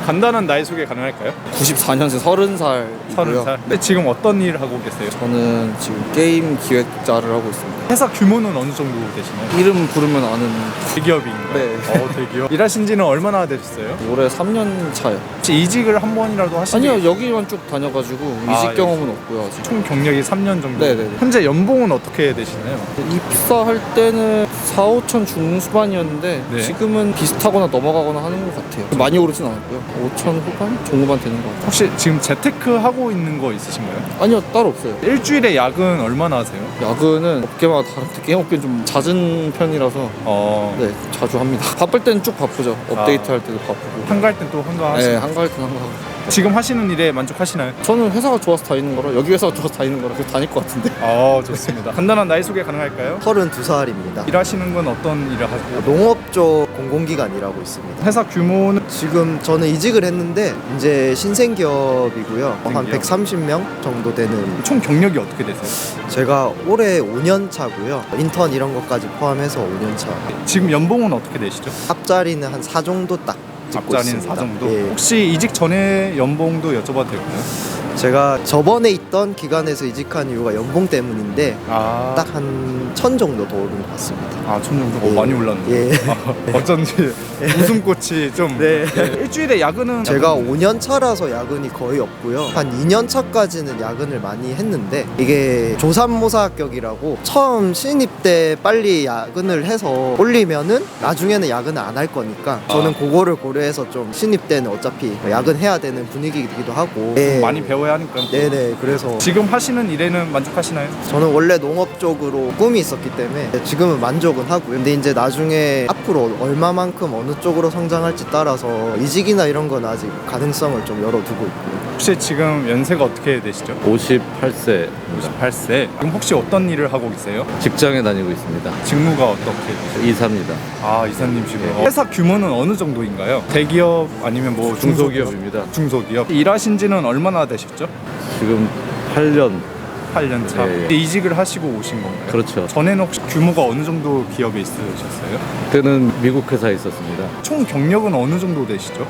간단한 나이 소개 가능할까요? 94년생 30살이고요. 30살. 네. 지금 어떤 일을 하고 계세요? 저는 지금 게임 기획자를 하고 있습니다. 회사 규모는 어느 정도 되시나요? 이름 부르면 아는 대기업인가요? 네. 대기업. 일하신 지는 얼마나 되셨어요? 올해 3년 차요. 혹시 이직을 한 번이라도 하신 게 아니요, 여기만 쭉 다녀가지고 이직 경험은 없고요. 아직. 총 경력이 3년 정도. 네네. 현재 연봉은 어떻게 되시나요? 입사할 때는 4, 5천 중후반이었는데 네. 지금은 비슷하거나 넘어가거나 하는 것 같아요. 많이 오르진 않았고요. 5천 후반? 중후반 되는 것 같아요. 혹시 지금 재테크 하고 있는 거 있으신가요? 아니요, 따로 없어요. 일주일에 야근 얼마나 하세요? 야근은 업계마다 다른데 게임 업계는 좀 잦은 편이라서 네, 자주 합니다. 바쁠 때는 쭉 바쁘죠. 업데이트 할 때도 바쁘고. 한가할 땐 또 한가하시고. 네, 한가할 때는 한가하고. 지금 하시는 일에 만족하시나요? 저는 회사가 좋아서 다니는 거라, 여기 회사가 좋아서 다니는 거라 그래서 다닐 것 같은데. 좋습니다. 간단한 나이 소개 가능할까요? 32살입니다. 일하시는 건 어떤 일을 하세요? 농업 쪽 공공기관 일하고 있습니다. 회사 규모는 지금 저는 이직을 했는데 이제 신생기업이고요. 한 신생기업? 130명 정도 되는. 총 경력이 어떻게 되세요? 제가 올해 5년 차고요. 인턴 이런 것까지 포함해서 5년 차. 지금 연봉은 어떻게 되시죠? 앞자리는 한 4 정도 딱 찍고 앞자리는 있습니다. 4 정도? 예. 혹시 이직 전에 연봉도 여쭤봐도 될까요? 제가 저번에 있던 기관에서 이직한 이유가 연봉 때문인데 딱 한 1000 정도 더 오른 것 같습니다. 1000 정도? 예. 많이 올랐네요. 예. 어쩐지 웃음꽃이 좀. 네. 일주일에 야근은 제가 5년 차라서 야근이 거의 없고요. 한 2년 차까지는 야근을 많이 했는데 이게 조산모사 합격이라고 처음 신입 때 빨리 야근을 해서 올리면은 나중에는 야근을 안 할 거니까 저는 그거를 고려해서 좀 신입 때는 어차피 야근해야 되는 분위기이기도 하고 많이 배워야 하니까. 네네. 그래서 지금 하시는 일에는 만족하시나요? 저는 원래 농업 쪽으로 꿈이 있었기 때문에 지금은 만족은 하고요. 근데 이제 나중에 앞으로 얼마만큼 어느 쪽으로 성장할지 따라서 이직이나 이런 건 아직 가능성을 좀 열어두고 있고요. 혹시 지금 연세가 어떻게 되시죠? 58세 58세. 지금 혹시 어떤 일을 하고 계세요? 직장에 다니고 있습니다. 직무가 어떻게 되세요? 이사입니다. 이사님이시고요. 네. 회사 규모는 어느 정도인가요? 대기업 아니면 뭐 중소기업입니다. 중소기업. 일하신 지는 얼마나 되셨죠? 지금 8년. 8년 차. 예. 이직을 하시고 오신 건가요? 그렇죠. 전에는 혹시 규모가 어느 정도 기업에 있으셨어요? 그때는 미국 회사에 있었습니다. 총 경력은 어느 정도 되시죠?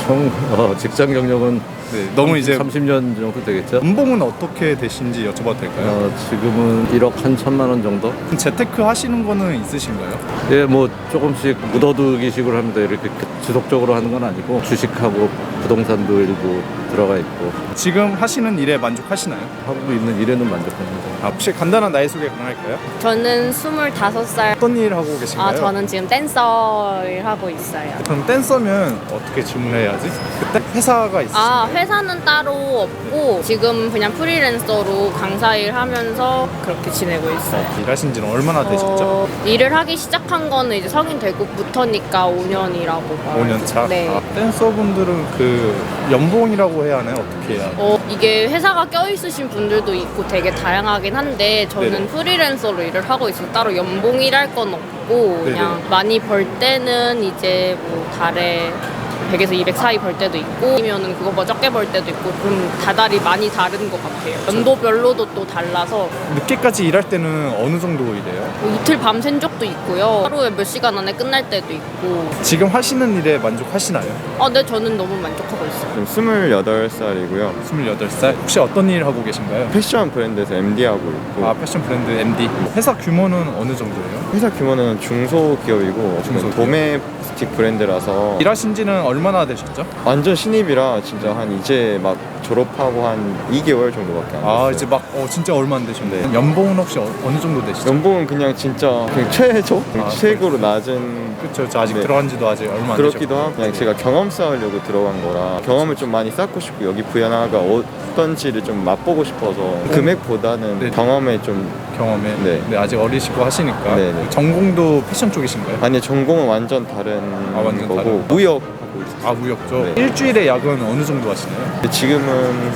총 직장 경력은 네, 너무 이제 30년 정도 되겠죠. 연봉은 어떻게 되신지 여쭤봐도 될까요? 지금은 1억 한 1천만 원 정도? 재테크 하시는 거는 있으신가요? 예, 뭐 조금씩 묻어두기 식으로 합니다. 이렇게 지속적으로 하는 건 아니고 주식하고 부동산도 일부 들어가 있고 지금 하시는 일에 만족하시나요? 하고 있는 일에는 만족합니다. 혹시 간단한 나이 소개 가능할까요? 저는 25살. 어떤 일 하고 계신가요? 저는 지금 댄서를 하고 있어요. 그럼 댄서면 어떻게 질문해야지? 그때 회사가 있으신가요? 회사는 따로 없고 지금 그냥 프리랜서로 강사 일 하면서 그렇게 지내고 있어요. 일하신 지는 얼마나 되셨죠? 일을 하기 시작한 거는 이제 성인 되고부터니까 5년이라고 봐요. 5년 차? 네. 댄서분들은 그 연봉이라고 해야 하나요? 어떻게 해야 하나요? 이게 회사가 껴있으신 분들도 있고 되게 다양하긴 한데 저는 네네. 프리랜서로 일을 하고 있어서 따로 연봉이랄 건 없고 그냥 네네. 많이 벌 때는 이제 뭐 달에 100에서 200 사이 벌 때도 있고 아니면은 그거보다 적게 벌 때도 있고 그럼 다달이 많이 다른 것 같아요. 연도별로도 또 달라서 늦게까지 일할 때는 어느 정도 일해요? 뭐 이틀 밤 샌 적도 있고요. 하루에 몇 시간 안에 끝날 때도 있고. 지금 하시는 일에 만족하시나요? 네, 저는 너무 만족하고 있어요. 지금 28살이고요. 28살? 혹시 어떤 일 하고 계신가요? 패션 브랜드에서 MD 하고 있고 패션 브랜드 MD. 회사 규모는 어느 정도예요? 회사 규모는 중소기업이고 중소기업. 도메스틱 브랜드라서 일하신 지는 얼마나 되셨죠? 완전 신입이라 진짜 한 이제 막 졸업하고 한 2개월 정도밖에 안 됐어요. 이제 막 진짜 얼마 안 되셨네. 네. 연봉은 혹시 어느 정도 되시죠? 연봉은 그냥 진짜 그냥 최저? 최고로 낮은 그렇죠. 저 아직 네. 들어간 지도 아직 얼마 안 그렇기도 되셨고. 하고 그냥 제가 경험 쌓으려고 들어간 거라 경험을 좀 많이 쌓고 싶고 여기 부연화가 어떤지를 좀 맛보고 싶어서 금액보다는 네. 경험에 좀 경험에. 네. 아직 어리시고 하시니까. 네. 전공도 패션 쪽이신가요? 아니 전공은 완전 다른 완전 거고 다른. 무역 하고 있어요. 무역죠. 네. 일주일에 야근 어느 정도 하시나요? 근데 지금은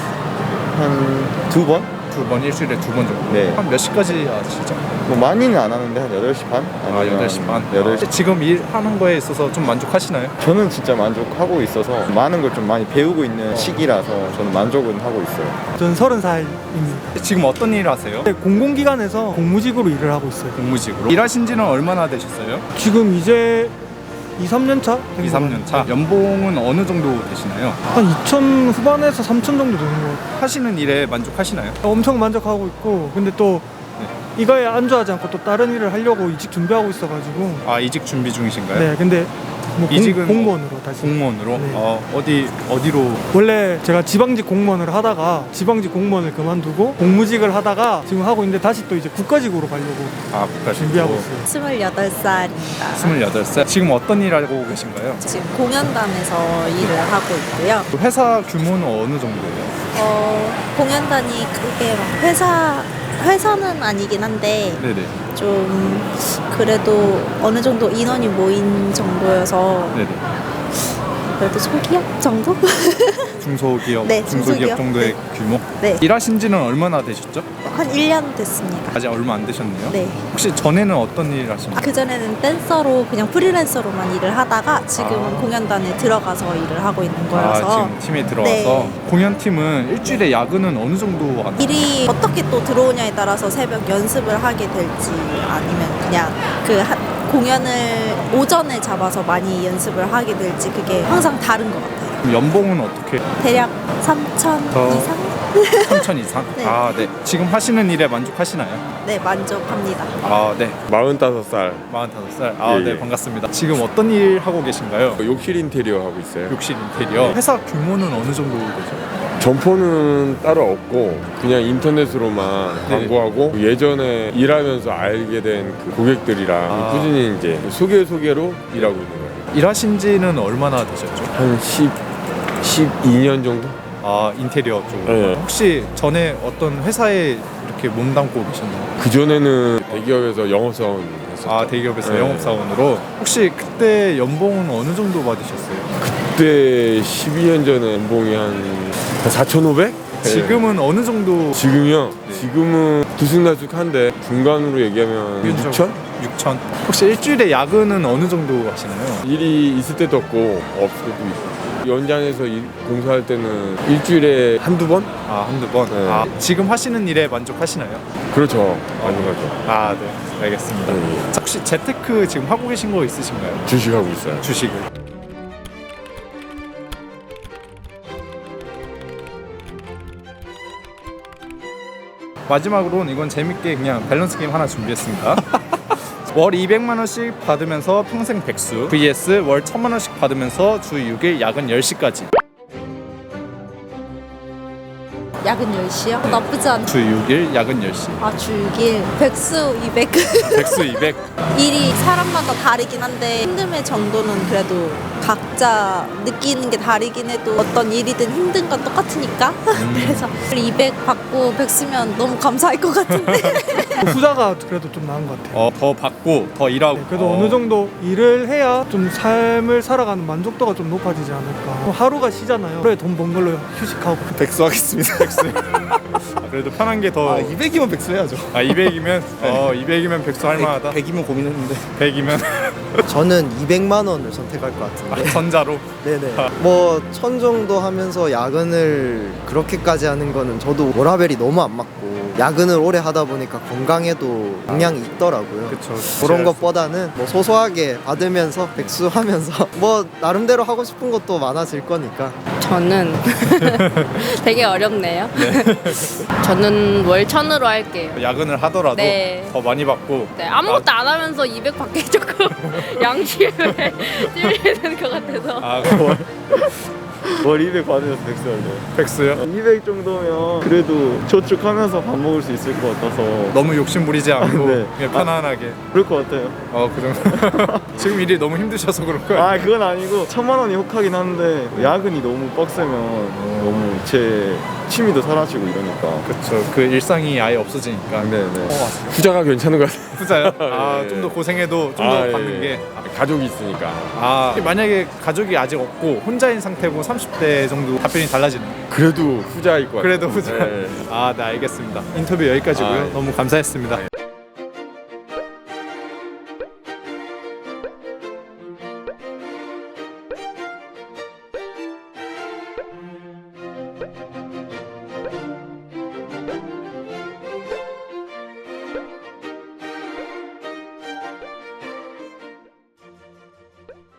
한 2번? 2번, 일주일에 2번 정도. 네. 한 몇 시까지 하시죠? 뭐 많이는 안 하는데 한 8시 반? 아니면 8시 반. 8시. 지금 일하는 거에 있어서 좀 만족하시나요? 저는 진짜 만족하고 있어서 많은 걸 좀 많이 배우고 있는 시기라서 저는 만족은 하고 있어요. 저는 30살입니다. 지금 어떤 일을 하세요? 공공기관에서 공무직으로 일을 하고 있어요. 공무직으로. 일하신 지는 얼마나 되셨어요? 지금 이제 2, 3년 차? 2, 3년 차. 연봉은 어느 정도 되시나요? 한 2천 후반에서 3천 정도 되는 것 같아요. 하시는 일에 만족하시나요? 엄청 만족하고 있고, 근데 또 이거에 안주하지 않고 또 다른 일을 하려고 이직 준비하고 있어가지고. 아, 이직 준비 중이신가요? 네, 근데 뭐 이직은 공무원으로 다시. 공무원으로? 네. 어디로? 원래 제가 지방직 공무원을 하다가 지방직 공무원을 그만두고 공무직을 하다가 지금 하고 있는데 다시 또 이제 국가직으로 가려고 아, 국가 준비하고 있어요. 28살입니다. 28살. 지금 어떤 일 하고 계신가요? 지금 공연단에서 일을 하고 있고요. 그 회사 규모는 어느 정도예요? 공연단이 그게 막 회사는 아니긴 한데 네네. 좀 그래도 어느 정도 인원이 모인 정도여서 네네. 그래도 소기업 정도? 중소기업, 네, 중소기업 중소기업. 정도의 규모? 네. 일하신 지는 얼마나 되셨죠? 한 1년 됐습니다. 아직 얼마 안 되셨네요. 네. 혹시 전에는 어떤 일 하셨나요? 그전에는 댄서로 그냥 프리랜서로만 일을 하다가 지금은 아. 공연단에 들어가서 일을 하고 있는 거여서 지금 팀에 들어와서 네. 공연팀은 일주일에 야근은 어느 정도 하나요? 일이 어떻게 또 들어오냐에 따라서 새벽 연습을 하게 될지 아니면 그냥 공연을 오전에 잡아서 많이 연습을 하게 될지 그게 항상 다른 것 같아요. 그럼 연봉은 어떻게? 대략 3천 이상? 3천 이상? 네. 아, 네. 지금 하시는 일에 만족하시나요? 네, 만족합니다. 아, 네. 45살 45살. 아, 예, 네. 예. 반갑습니다. 지금 어떤 일 하고 계신가요? 욕실 인테리어 하고 있어요. 욕실 인테리어. 회사 규모는 어느 정도 되죠? 점포는 따로 없고 그냥 인터넷으로만 네. 광고하고 예전에 일하면서 알게 된 그 고객들이랑 아. 꾸준히 이제 소개로 일하고 있는 거예요. 일하신 지는 얼마나 되셨죠? 한 12년 정도? 아, 인테리어 쪽으로. 네. 혹시 전에 어떤 회사에 이렇게 몸담고 계셨나요? 그전에는 대기업에서 영업사원 했었죠. 아, 대기업에서 네. 영업사원으로. 혹시 그때 연봉은 어느 정도 받으셨어요? 그때 12년 전에 연봉이 한 4,500? 지금은 어느 정도? 지금요? 네. 지금은 들쑥날쑥한데 중간으로 얘기하면 6천? 6천. 혹시 일주일에 야근은 어느 정도 하시나요? 일이 있을 때도 없고 없을 때도 있고 연장해서 공사할 때는 일주일에 한두 번? 아, 한두 번. 네. 아, 지금 하시는 일에 만족하시나요? 그렇죠. 만족하죠. 아, 네. 알겠습니다. 네. 자, 혹시 재테크 지금 하고 계신 거 있으신가요? 주식하고 있어요. 주식을. 마지막으로는 이건 재밌게 그냥 밸런스 게임 하나 준비했습니다. 월 200만 원씩 받으면서 평생 백수 vs 월 1000만 원씩 받으면서 주 6일 야근 10시까지. 야근 10시요? 나쁘지 않죠. 주 6일 야근 10시. 아, 주 6일 백수 200. 백수 200. 일이 사람마다 다르긴 한데 힘듦의 정도는 그래도 각자 느끼는 게 다르긴 해도 어떤 일이든 힘든 건 똑같으니까 그래서 200 받고 백수면 너무 감사할 것 같은데 후자가 그래도 좀 나은 것 같아요. 더 받고 더 일하고. 그래도 어느 정도 일을 해야 좀 삶을 살아가는 만족도가 좀 높아지지 않을까. 하루가 쉬잖아요. 하루에 돈 번 걸로 휴식하고. 백수 하겠습니다. 백수. 그래도 편한 게 더. 200이면 백수해야죠. 아, 200이면 200이면 백수 할 만하다. 100이면 고민했는데 100이면 저는 200만 원을 선택할 것 같은데. 전자로. 네네. 뭐 1000 정도 하면서 야근을 그렇게까지 하는 거는 저도 워라밸이 너무 안 맞고 야근을 오래 하다 보니까 건강에도 영향이 있더라고요. 그쵸. 그런 것보다는 뭐 소소하게 받으면서 백수하면서 뭐 나름대로 하고 싶은 것도 많아질 거니까. 저는 되게 어렵네요. 저는 월 1000으로 할게요. 야근을 하더라도 네. 더 많이 받고. 네, 아무것도 안 하면서 200 받기 조금 양심에 찔리는 것 같아서. 아, 월 200 받으면서 백수할래요. 백수요? 200 정도면 그래도 저축하면서 밥 먹을 수 있을 것 같아서 너무 욕심 부리지 않고 네. 그냥 편안하게. 그럴 것 같아요. 그 정도. 지금 일이 너무 힘드셔서 그럴 거예요. 아 그건 아니고 1000만 원이 혹하긴 한데 야근이 너무 빡세면 너무 제 취미도 사라지고 이러니까. 그쵸. 그 일상이 아예 없어지니까. 네네. 후자가 괜찮은 것 같아요. 후자요? 아, 예. 좀 더 고생해도 좀 더 받는 게. 가족이 있으니까. 아, 만약에 가족이 아직 없고 혼자인 상태고 30대 정도 답변이 달라지는. 그래도 후자일 것 같아요. 그래도 후자. 네. 아, 네, 알겠습니다. 인터뷰 여기까지고요. 아, 예. 너무 감사했습니다.